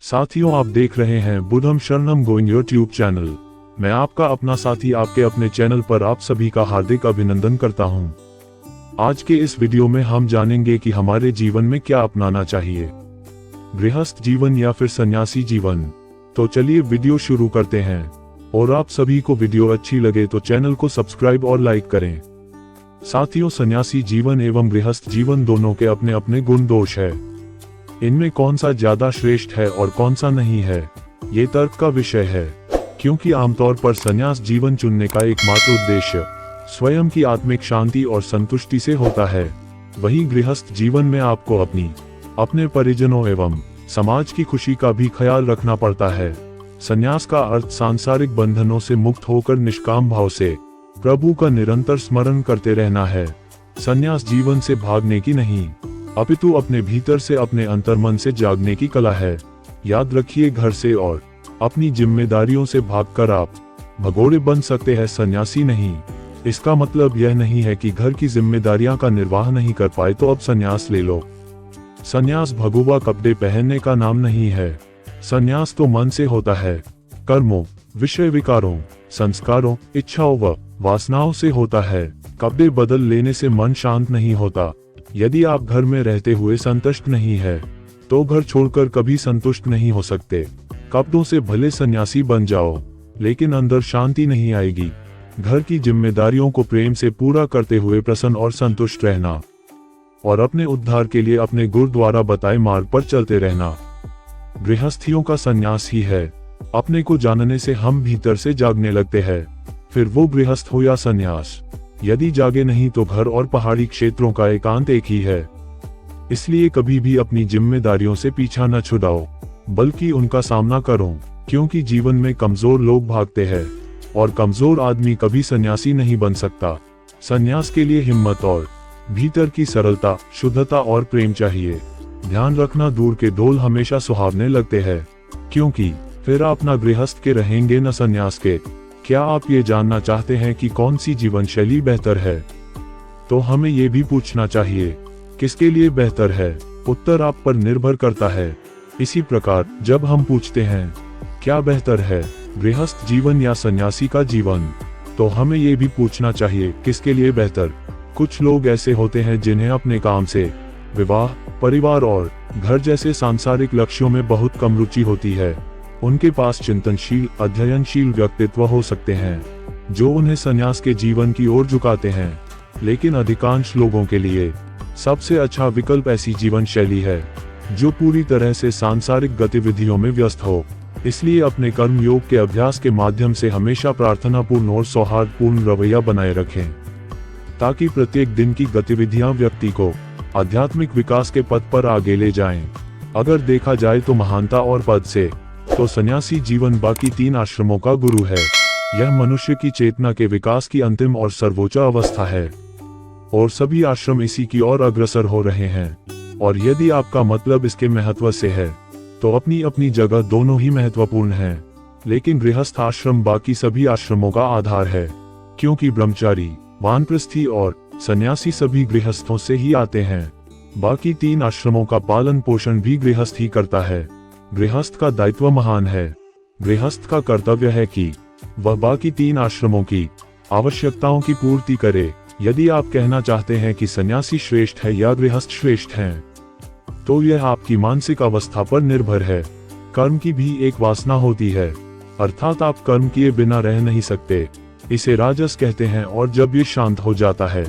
साथियों, आप देख रहे हैं बुद्धम शरणम गोइंग यूट्यूब चैनल। मैं आपका अपना साथी आपके अपने चैनल पर आप सभी का हार्दिक अभिनंदन करता हूं। आज के इस वीडियो में हम जानेंगे कि हमारे जीवन में क्या अपनाना चाहिए, गृहस्थ जीवन या फिर सन्यासी जीवन। तो चलिए वीडियो शुरू करते हैं। और आप सभी को वीडियो अच्छी लगे तो चैनल को सब्सक्राइब और लाइक करें। साथियों, सन्यासी जीवन एवं गृहस्थ जीवन दोनों के अपने अपने गुण दोष है। इनमें कौन सा ज्यादा श्रेष्ठ है और कौन सा नहीं है, ये तर्क का विषय है। क्योंकि आमतौर पर सन्यास जीवन चुनने का एकमात्र उद्देश्य स्वयं की आत्मिक शांति और संतुष्टि से होता है, वहीं गृहस्थ जीवन में आपको अपने परिजनों एवं समाज की खुशी का भी ख्याल रखना पड़ता है। सन्यास का अर्थ सांसारिक बंधनों से मुक्त होकर निष्काम भाव से प्रभु का निरंतर स्मरण करते रहना है। सन्यास जीवन से भागने की नहीं, अपितु अपने भीतर से अपने अंतर्मन से जागने की कला है। याद रखिए, घर से और अपनी जिम्मेदारियों से भागकर आप भगोड़े बन सकते हैं, सन्यासी नहीं। इसका मतलब यह नहीं है कि घर की जिम्मेदारियां का निर्वाह नहीं कर पाए तो अब सन्यास ले लो। सन्यास भगुआ कपड़े पहनने का नाम नहीं है। सन्यास तो मन से होता है, कर्मों, विषय विकारों, संस्कारों, इच्छाओं व वासनाओं से होता है। कपड़े बदल लेने से मन शांत नहीं होता। यदि आप घर में रहते हुए संतुष्ट नहीं है तो घर छोड़कर कभी संतुष्ट नहीं हो सकते। कपड़ों से भले सन्यासी बन जाओ, लेकिन अंदर शांति नहीं आएगी। घर की जिम्मेदारियों को प्रेम से पूरा करते हुए प्रसन्न और संतुष्ट रहना और अपने उद्धार के लिए अपने गुरु द्वारा बताए मार्ग पर चलते रहना गृहस्थियों का सन्यास ही है। अपने को जानने से हम भीतर से जागने लगते हैं, फिर वो गृहस्थ हो या सन्यास। यदि जागे नहीं तो घर और पहाड़ी क्षेत्रों का एकांत एक ही है। इसलिए कभी भी अपनी जिम्मेदारियों से पीछा न छुड़ाओ, बल्कि उनका सामना करो। क्योंकि जीवन में कमजोर लोग भागते हैं और कमजोर आदमी कभी सन्यासी नहीं बन सकता। सन्यास के लिए हिम्मत और भीतर की सरलता, शुद्धता और प्रेम चाहिए। ध्यान रखना, दूर के ढोल हमेशा सुहावने लगते हैं, क्योंकि फिर आप न गृहस्थ के रहेंगे न सन्यास के। क्या आप ये जानना चाहते हैं कि कौन सी जीवन शैली बेहतर है? तो हमें ये भी पूछना चाहिए, किसके लिए बेहतर है? उत्तर आप पर निर्भर करता है। इसी प्रकार जब हम पूछते हैं क्या बेहतर है, गृहस्थ जीवन या सन्यासी का जीवन, तो हमें ये भी पूछना चाहिए किसके लिए बेहतर। कुछ लोग ऐसे होते हैं जिन्हें अपने काम से, विवाह, परिवार और घर जैसे सांसारिक लक्ष्यों में बहुत कम रुचि होती है। उनके पास चिंतनशील, अध्ययनशील व्यक्तित्व हो सकते हैं जो उन्हें सन्यास के जीवन की ओर झुकाते हैं, लेकिन अधिकांश लोगों के लिए सबसे अच्छा विकल्प ऐसी जीवन शैली है जो पूरी तरह से सांसारिक गतिविधियों में व्यस्त हो। इसलिए अपने कर्म योग के अभ्यास के माध्यम से हमेशा प्रार्थनापूर्ण और सौहार्दपूर्ण रवैया बनाए रखें, ताकि प्रत्येक दिन की गतिविधियां व्यक्ति को आध्यात्मिक विकास के पथ पर आगे ले जाएं। अगर देखा जाए तो महानता और पद से तो सन्यासी जीवन बाकी तीन आश्रमों का गुरु है। यह मनुष्य की चेतना के विकास की अंतिम और सर्वोच्च अवस्था है और सभी आश्रम इसी की ओर अग्रसर हो रहे हैं। और यदि आपका मतलब इसके महत्व से है तो अपनी अपनी जगह दोनों ही महत्वपूर्ण हैं, लेकिन गृहस्थ आश्रम बाकी सभी आश्रमों का आधार है। क्योंकि ब्रह्मचारी, वानप्रस्थी और सन्यासी सभी गृहस्थों से ही आते हैं। बाकी तीन आश्रमों का पालन पोषण भी गृहस्थ ही करता है। गृहस्थ का दायित्व महान है। गृहस्थ का कर्तव्य है कि वह बाकी तीन आश्रमों की आवश्यकताओं की पूर्ति करे। यदि आप कहना चाहते हैं कि सन्यासी श्रेष्ठ है या गृहस्थ श्रेष्ठ हैं, तो यह आपकी मानसिक अवस्था पर निर्भर है। कर्म की भी एक वासना होती है, अर्थात आप कर्म किए बिना रह नहीं सकते। इसे राजस कहते हैं और जब ये शांत हो जाता है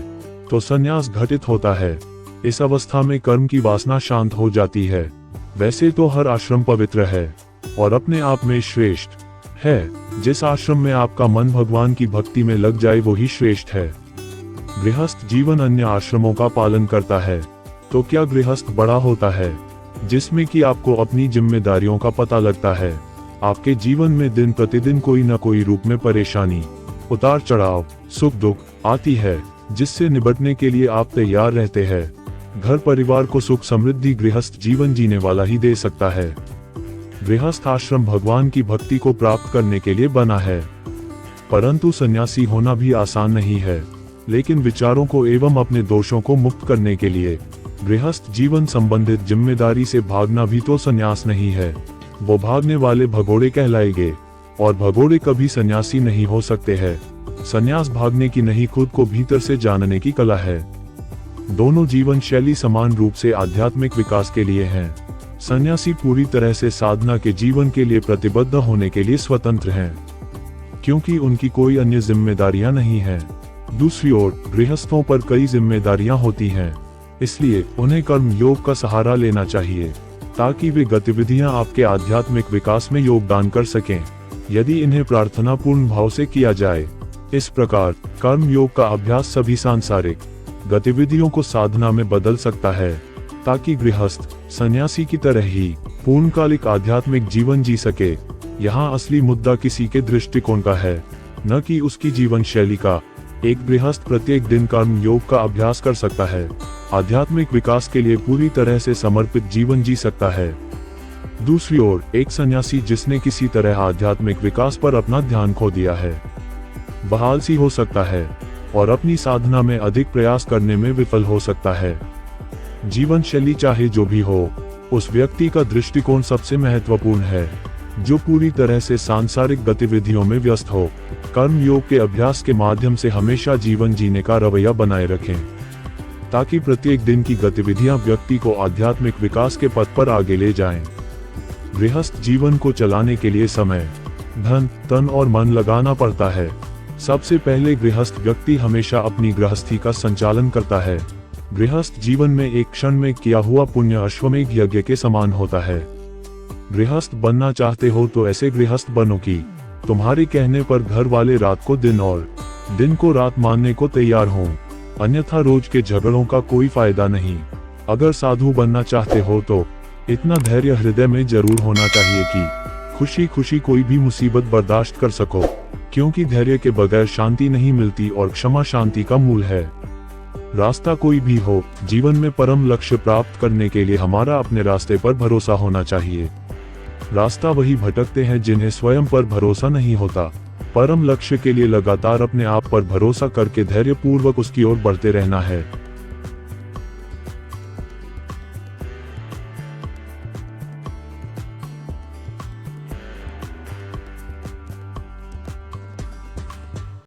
तो सन्यास घटित होता है। इस अवस्था में कर्म की वासना शांत हो जाती है। वैसे तो हर आश्रम पवित्र है और अपने आप में श्रेष्ठ है। जिस आश्रम में आपका मन भगवान की भक्ति में लग जाए वो ही श्रेष्ठ है। गृहस्थ जीवन अन्य आश्रमों का पालन करता है, तो क्या गृहस्थ बड़ा होता है जिसमें कि आपको अपनी जिम्मेदारियों का पता लगता है? आपके जीवन में दिन प्रतिदिन कोई न कोई रूप में परेशानी, उतार चढ़ाव, सुख दुख आती है, जिससे निपटने के लिए आप तैयार रहते हैं। घर परिवार को सुख समृद्धि गृहस्थ जीवन जीने वाला ही दे सकता है। गृहस्थ आश्रम भगवान की भक्ति को प्राप्त करने के लिए बना है। परंतु सन्यासी होना भी आसान नहीं है, लेकिन विचारों को एवं अपने दोषों को मुक्त करने के लिए गृहस्थ जीवन संबंधित जिम्मेदारी से भागना भी तो सन्यास नहीं है। वो भागने वाले भगोड़े कहलाएंगे। और भगोड़े कभी सन्यासी नहीं हो सकते हैं। सन्यास भागने की नहीं, खुद को भीतर से जानने की कला है। दोनों जीवन शैली समान रूप से आध्यात्मिक विकास के लिए हैं। सन्यासी पूरी तरह से साधना के जीवन के लिए प्रतिबद्ध होने के लिए स्वतंत्र हैं, क्योंकि उनकी कोई अन्य जिम्मेदारियां नहीं हैं। दूसरी ओर गृहस्थों पर कई जिम्मेदारियां होती हैं, इसलिए उन्हें कर्म योग का सहारा लेना चाहिए ताकि वे गतिविधियां आपके आध्यात्मिक विकास में योगदान कर सकें, यदि इन्हें प्रार्थनापूर्ण भाव से किया जाए। इस प्रकार कर्म योग का अभ्यास सभी सांसारिक गतिविधियों को साधना में बदल सकता है, ताकि गृहस्थ सन्यासी की तरह ही पूर्णकालिक आध्यात्मिक जीवन जी सके। यहाँ असली मुद्दा किसी के दृष्टिकोण का है, न कि उसकी जीवन शैली का। एक गृहस्थ प्रत्येक दिन कर्म योग का अभ्यास कर सकता है, आध्यात्मिक विकास के लिए पूरी तरह से समर्पित जीवन जी सकता है। दूसरी ओर एक सन्यासी जिसने किसी तरह आध्यात्मिक विकास पर अपना ध्यान खो दिया है, वह आलसी हो सकता है और अपनी साधना में अधिक प्रयास करने में विफल हो सकता है। जीवन शैली चाहे जो भी हो, उस व्यक्ति का दृष्टिकोण सबसे महत्वपूर्ण है जो पूरी तरह से सांसारिक गतिविधियों में व्यस्त हो। कर्म योग के अभ्यास के माध्यम से हमेशा जीवन जीने का रवैया बनाए रखें, ताकि प्रत्येक दिन की गतिविधियां व्यक्ति को आध्यात्मिक विकास के पथ पर आगे ले जाएं। गृहस्थ जीवन को चलाने के लिए समय, धन, तन और मन लगाना पड़ता है। सबसे पहले गृहस्थ व्यक्ति हमेशा अपनी गृहस्थी का संचालन करता है। गृहस्थ जीवन में एक क्षण में किया हुआ पुण्य अश्वमेध यज्ञ के समान होता है। गृहस्थ बनना चाहते हो तो ऐसे गृहस्थ बनो कि तुम्हारे कहने पर घर वाले रात को दिन और दिन को रात मानने को तैयार हों, अन्यथा रोज के झगड़ों का कोई फायदा नहीं। अगर साधु बनना चाहते हो तो इतना धैर्य हृदय में जरूर होना चाहिए कि खुशी खुशी कोई भी मुसीबत बर्दाश्त कर सको, क्योंकि धैर्य के बगैर शांति नहीं मिलती और क्षमा शांति का मूल है। रास्ता कोई भी हो, जीवन में परम लक्ष्य प्राप्त करने के लिए हमारा अपने रास्ते पर भरोसा होना चाहिए। रास्ता वही भटकते हैं जिन्हें स्वयं पर भरोसा नहीं होता। परम लक्ष्य के लिए लगातार अपने आप पर भरोसा करके धैर्य पूर्वक उसकी ओर बढ़ते रहना है।